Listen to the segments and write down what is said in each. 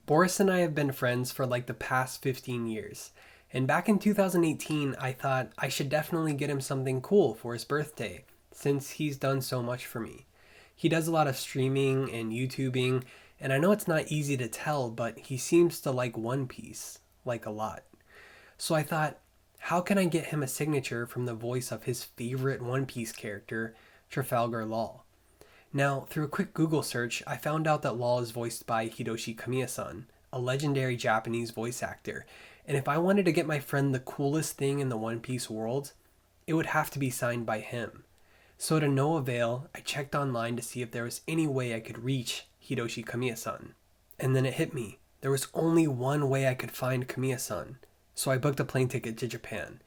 Boris and I have been friends for like the past 15 years. And back in 2018, I thought I should definitely get him something cool for his birthday, since he's done so much for me. He does a lot of streaming and YouTubing, and I know it's not easy to tell, but he seems to like One Piece, like a lot. So I thought, how can I get him a signature from the voice of his favorite One Piece character, Trafalgar Law? Now, through a quick Google search, I found out that Law is voiced by Hiroshi Kamiya-san, a legendary Japanese voice actor, and if I wanted to get my friend the coolest thing in the One Piece world, it would have to be signed by him. So to no avail, I checked online to see if there was any way I could reach Hiroshi Kamiya-san. And then it hit me. There was only one way I could find Kamiya-san. So I booked a plane ticket to Japan.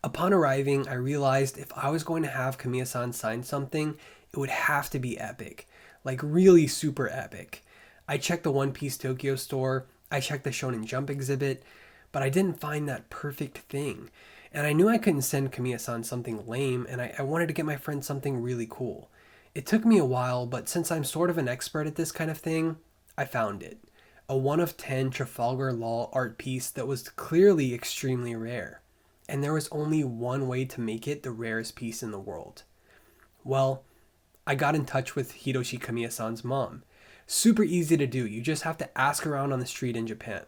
Upon arriving, I realized if I was going to have Kamiya-san sign something, it would have to be epic. Like really super epic. I checked the One Piece Tokyo store, I checked the Shonen Jump exhibit, but I didn't find that perfect thing. And I knew I couldn't send Kamiya-san something lame, and I wanted to get my friend something really cool. It took me a while, but since I'm sort of an expert at this kind of thing, I found it. A 1 of 10 Trafalgar Law art piece that was clearly extremely rare. And there was only one way to make it the rarest piece in the world. Well, I got in touch with Hiroshi Kamiya-san's mom. Super easy to do, you just have to ask around on the street in Japan.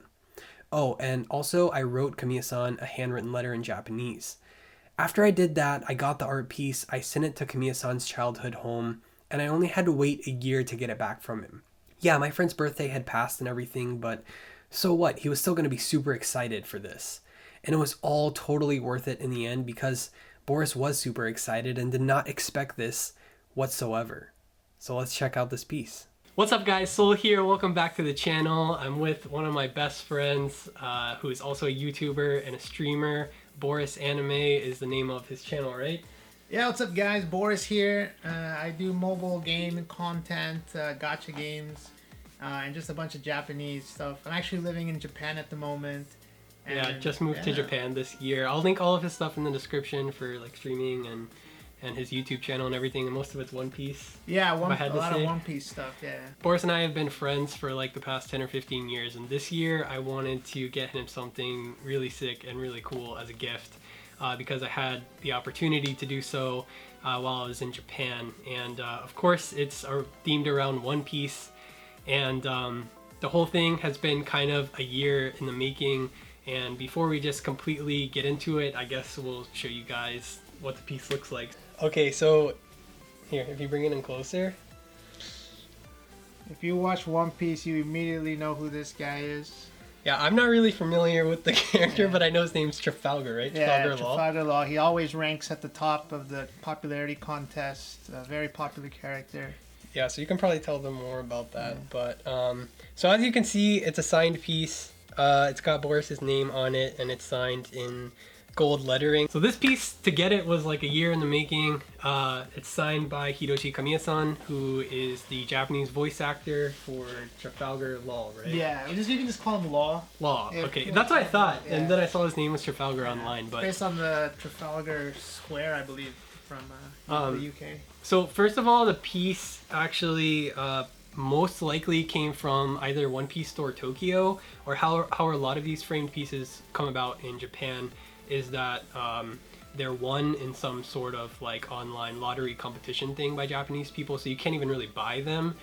Oh, and also I wrote Kamiya-san a handwritten letter in Japanese. After I did that, I got the art piece, I sent it to Kamiya-san's childhood home, and I only had to wait a year to get it back from him. Yeah, my friend's birthday had passed and everything, but so what? He was still going to be super excited for this. And it was all totally worth it in the end because Boris was super excited and did not expect this whatsoever. So let's check out this piece. What's up guys, Soul here, welcome back to the channel. I'm with one of my best friends who is also a YouTuber and a streamer. Boris Anime is the name of his channel, right? Yeah, what's up guys, Boris here. I do mobile game content, gacha games, and just a bunch of Japanese stuff. I'm actually living in Japan at the moment. And, yeah, just moved to Japan this year. I'll link all of his stuff in the description for like streaming and his YouTube channel and everything, and most of it's One Piece. Yeah, a lot of One Piece stuff, yeah. Boris and I have been friends for like the past 10 or 15 years, and this year I wanted to get him something really sick and really cool as a gift because I had the opportunity to do so while I was in Japan. And of course, it's themed around One Piece, and the whole thing has been kind of a year in the making. And before we just completely get into it, I guess we'll show you guys what the piece looks like. Okay, so here, if you bring it in closer. If you watch One Piece, you immediately know who this guy is. Yeah, I'm not really familiar with the character, but I know his name's Trafalgar, right? Yeah, Trafalgar Law. He always ranks at the top of the popularity contest. A very popular character. Yeah, so you can probably tell them more about that. Yeah. But so as you can see, it's a signed piece. It's got Boris's name on it, and it's signed in gold lettering. So this piece, to get it, was like a year in the making. It's signed by Hiroshi Kamiya-san, who is the Japanese voice actor for Trafalgar Law, right? Yeah, you can just call him Law. Law, okay. That's what I thought, and then I saw his name was Trafalgar online. But based on the Trafalgar Square, I believe, from the UK. So first of all, the piece actually most likely came from either One Piece Store Tokyo, or how a lot of these framed pieces come about in Japan is that they're won in some sort of like online lottery competition thing by Japanese people, so you can't even really buy them.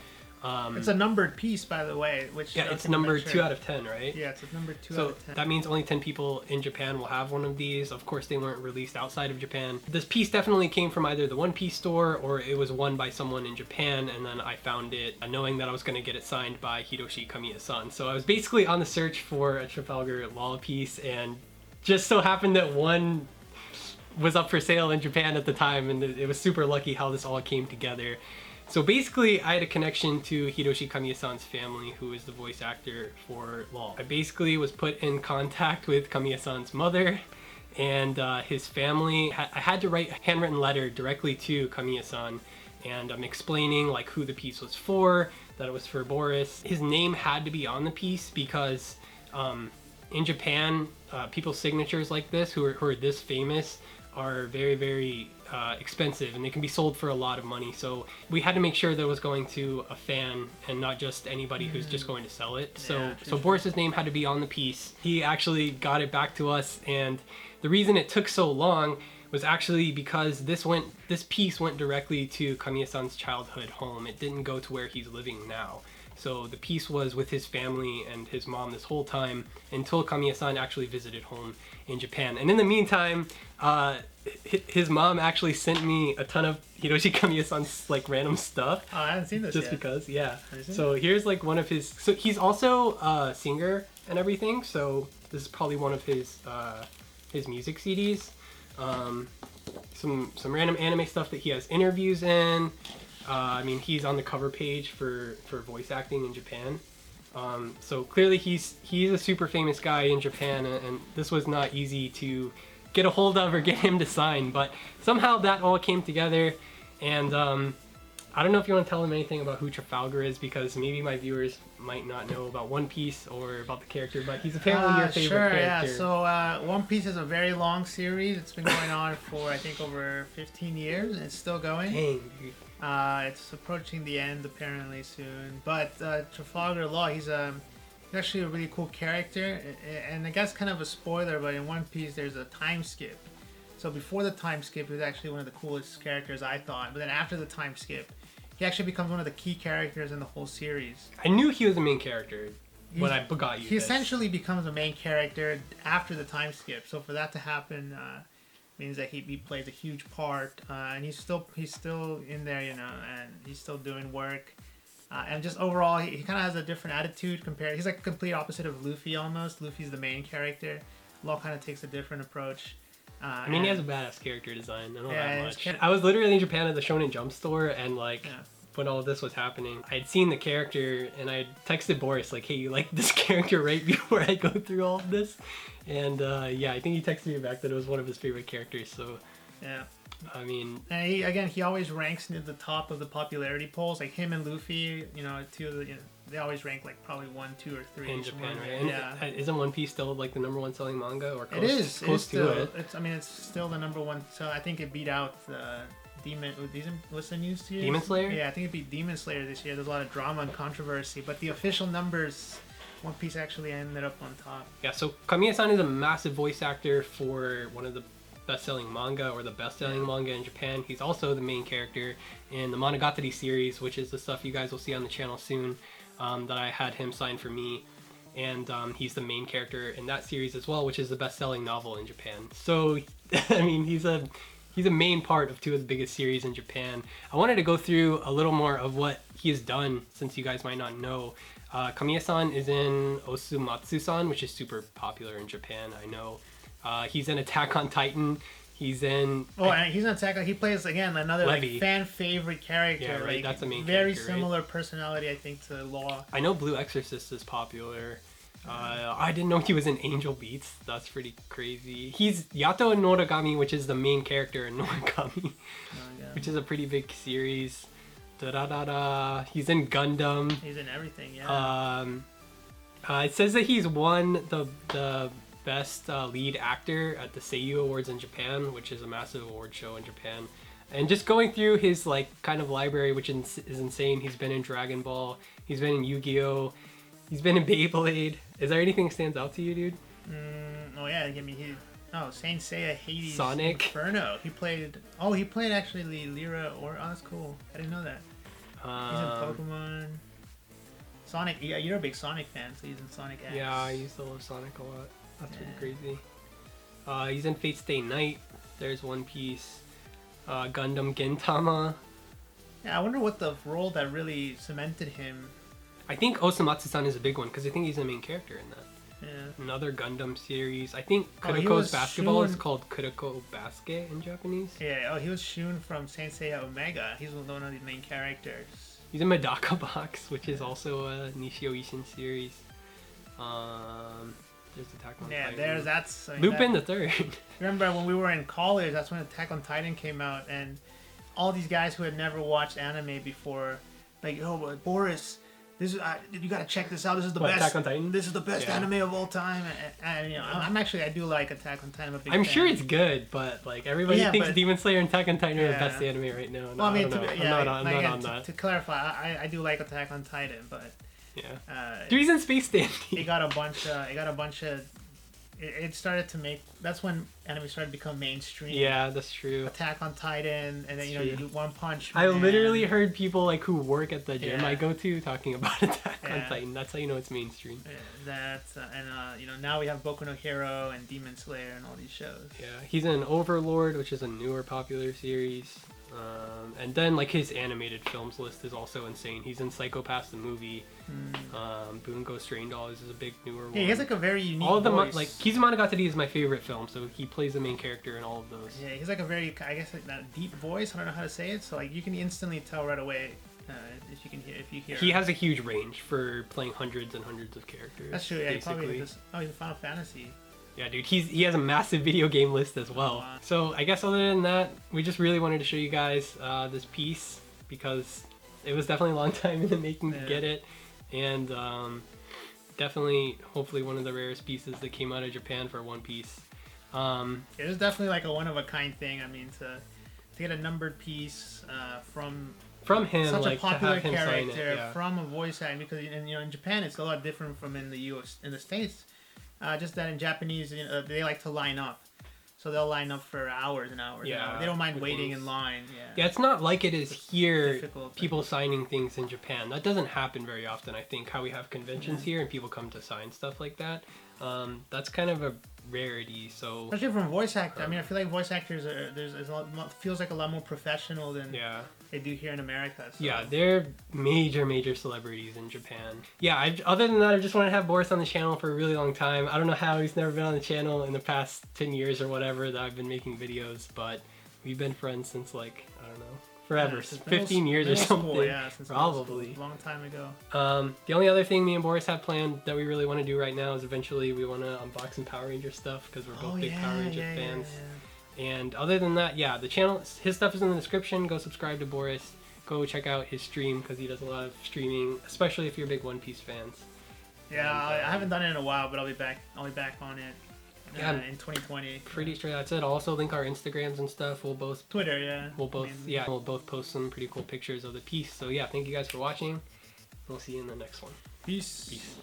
It's a numbered piece, by the way. Which yeah, it's numbered 2 out of 10, right? Yeah, it's a number 2 so out of 10. That means only 10 people in Japan will have one of these. Of course, they weren't released outside of Japan. This piece definitely came from either the One Piece store or it was won by someone in Japan, and then I found it knowing that I was going to get it signed by Hiroshi Kamiya-san. So I was basically on the search for a Trafalgar Law piece, and just so happened that one was up for sale in Japan at the time, and it was super lucky how this all came together. So basically, I had a connection to Hiroshi Kamiya-san's family, who is the voice actor for Law. I basically was put in contact with Kamiya-san's mother and his family. I had to write a handwritten letter directly to Kamiya-san, and I'm explaining like who the piece was for, that it was for Boris. His name had to be on the piece because in Japan, people's signatures like this, who are this famous, are very, very expensive and they can be sold for a lot of money. So we had to make sure that it was going to a fan and not just anybody who's just going to sell it. So Boris's name had to be on the piece. He actually got it back to us, and the reason it took so long was actually because this piece went directly to Kamiya-san's childhood home. It didn't go to where he's living now. So the piece was with his family and his mom this whole time until Kamiya-san actually visited home in Japan. And in the meantime, his mom actually sent me a ton of Hiroshi Kamiya-san's like random stuff. Oh, I haven't seen this just yet. Because, yeah. So here's like one of his. So he's also a singer and everything. So this is probably one of his music CDs. Some random anime stuff that he has interviews in. I mean, he's on the cover page for voice acting in Japan. So clearly he's a super famous guy in Japan, and this was not easy to get a hold of or get him to sign, but somehow that all came together. And I don't know if you want to tell him anything about who Trafalgar is, because maybe my viewers might not know about One Piece or about the character, but he's apparently your favorite character. Yeah. So One Piece is a very long series. It's been going on for, I think, over 15 years, and it's still going. Dang, dude. It's approaching the end apparently soon. But Trafalgar Law, he's actually a really cool character. And I guess kind of a spoiler, but in One Piece there's a time skip. So before the time skip, he was actually one of the coolest characters, I thought. But then after the time skip, he actually becomes one of the key characters in the whole series. I knew he was the main character when I got you. He essentially becomes the main character after the time skip. So for that to happen, means that he plays a huge part, and he's still in there, you know, and he's still doing work, and just overall he kind of has a different attitude compared. He's like a complete opposite of Luffy almost. Luffy's the main character. Law kind of takes a different approach. I mean, he has a badass character design. I don't know that much. I was literally in Japan at the Shonen Jump store, and like when all of this was happening, I had seen the character, and I texted Boris like, "Hey, you like this character?" right before I go through all of this. And yeah, I think he texted me back that it was one of his favorite characters. So yeah, I mean, and he always ranks near the top of the popularity polls. Like him and Luffy, you know, two of the, they always rank like probably 1, 2, or 3 in Japan, right? And yeah, isn't One Piece still like the #1 selling manga, or close? It is close to it. It's still the #1. So I think it beat out what's the news series? Demon Slayer? Yeah, I think it beat Demon Slayer this year. There's a lot of drama and controversy, but the official numbers, One Piece actually ended up on top. Yeah, so Kamiya-san is a massive voice actor for one of the best-selling manga, or the best-selling manga in Japan. He's also the main character in the Monogatari series, which is the stuff you guys will see on the channel soon, that I had him sign for me. And he's the main character in that series as well, which is the best-selling novel in Japan. So, I mean, he's a main part of two of the biggest series in Japan. I wanted to go through a little more of what he has done, since you guys might not know. Kamiya-san is in Osumatsu-san, which is super popular in Japan, I know. He's in Attack on Titan. He's in... and he's in Attack on... He plays, again, another like, fan-favorite character. Yeah, right, like, that's the main very character, similar personality, I think, to Law. I know Blue Exorcist is popular. I didn't know he was in Angel Beats. That's pretty crazy. He's Yato in Noragami, which is the main character in Noragami, which is a pretty big series. He's in Gundam. He's in everything, yeah. It says that he's won the best lead actor at the Seiyu Awards in Japan, which is a massive award show in Japan. And just going through his like kind of library, which is insane. He's been in Dragon Ball. He's been in Yu-Gi-Oh! He's been in Beyblade. Is there anything that stands out to you, dude? Oh yeah, I mean Saint Seiya, Hades, Sonic, Inferno. He played actually the Lyra, or that's cool. I didn't know that. He's in Pokemon. Sonic, yeah, you're a big Sonic fan, so he's in Sonic X. Yeah, I used to love Sonic a lot. That's pretty crazy. He's in Fate Stay Night. There's One Piece. Gundam Gintama. Yeah, I wonder what the role that really cemented him. I think Osamatsu-san is a big one, because I think he's the main character in that. Yeah. Another Gundam series. I think Kuroko's basketball is called Kuroko Basket in Japanese. Yeah, he was Shun from Saint Seiya Omega. He's one of the main characters. He's in Medaka Box, which is also a Nishio Ishin series. There's Attack on Titan. That's... Lupin the Third. Remember when we were in college, that's when Attack on Titan came out, and all these guys who had never watched anime before, like, oh, Boris, this is you gotta check this out. This is the What, best. Attack on Titan? This is the best Yeah. anime of all time. And you know, I do like Attack on Titan. I'm a big I'm fan. sure it's good, but like everybody Yeah, thinks but- Demon Slayer and Attack on Titan are the Yeah. best anime right now. No, Well, I mean, I don't know. I'm not on that. to clarify, I do like Attack on Titan, but Yeah. Dude, he's in Space it Dandy. got a bunch of. It started to make. That's when anime started to become mainstream. Yeah, that's true. Attack on Titan, and then you True. do One Punch I Man. literally heard people like who work at the gym Yeah. I go to talking about Attack on Yeah. Titan. That's how you know it's mainstream. That's you know, now we have Boku no Hero and Demon Slayer and all these shows. Yeah, he's in Overlord, which is a newer popular series. And then like his animated films list is also insane. He's in Psychopaths the movie. Bungo Strain Dogs is a big newer one. Yeah, he has like a very unique all of them voice. like Kizumonogatari is my favorite film, so he plays the main character in all of those. Yeah, he's like a very, I guess, like that deep voice. I don't know how to say it. So like you can instantly tell right away if you hear. He has a huge range for playing hundreds and hundreds of characters. That's true. Yeah, he basically. probably just. Oh, he's in Final Fantasy. Yeah, dude, he has a massive video game list as well. Wow. So I guess other than that, we just really wanted to show you guys this piece because it was definitely a long time in the making to get it, and definitely, hopefully, one of the rarest pieces that came out of Japan for One Piece. It was definitely like a one of a kind thing. I mean, to get a numbered piece from him, such like a popular to have him sign character it, yeah. from a voice actor, because in Japan it's a lot different from in the U.S. in the States. Just that in Japanese, they like to line up, so they'll line up for hours and hours. Yeah, and hours. They don't mind with waiting things. in line. Yeah, it's not like it is here. difficult thing. People signing things in Japan. That doesn't happen very often. I think how we have conventions here and people come to sign stuff like that. That's kind of a rarity. So Especially from voice actor. I mean, I feel like voice actors there's a lot, feels like a lot more professional than yeah. they do here in America. So. Yeah, they're major celebrities in Japan. Yeah, other than that, I just want to have Boris on the channel for a really long time. I don't know how he's never been on the channel in the past 10 years or whatever that I've been making videos, but we've been friends since like, I don't know, forever, since 15 years or middle something. School, yeah, since probably. middle school, a long time ago. The only other thing me and Boris have planned that we really want to do right now is eventually we want to unbox some Power Ranger stuff because we're both big Power Ranger fans. And other than that, yeah, the channel, his stuff is in the description. Go subscribe to Boris. Go check out his stream because he does a lot of streaming, especially if you're big One Piece fans. Yeah, I haven't done it in a while, but I'll be back on it in 2020. Pretty sure that's it. I'll also link our Instagrams and stuff. We'll both Twitter, yeah. we'll both post some pretty cool pictures of the piece. So yeah, thank you guys for watching. We'll see you in the next one. Peace. Peace.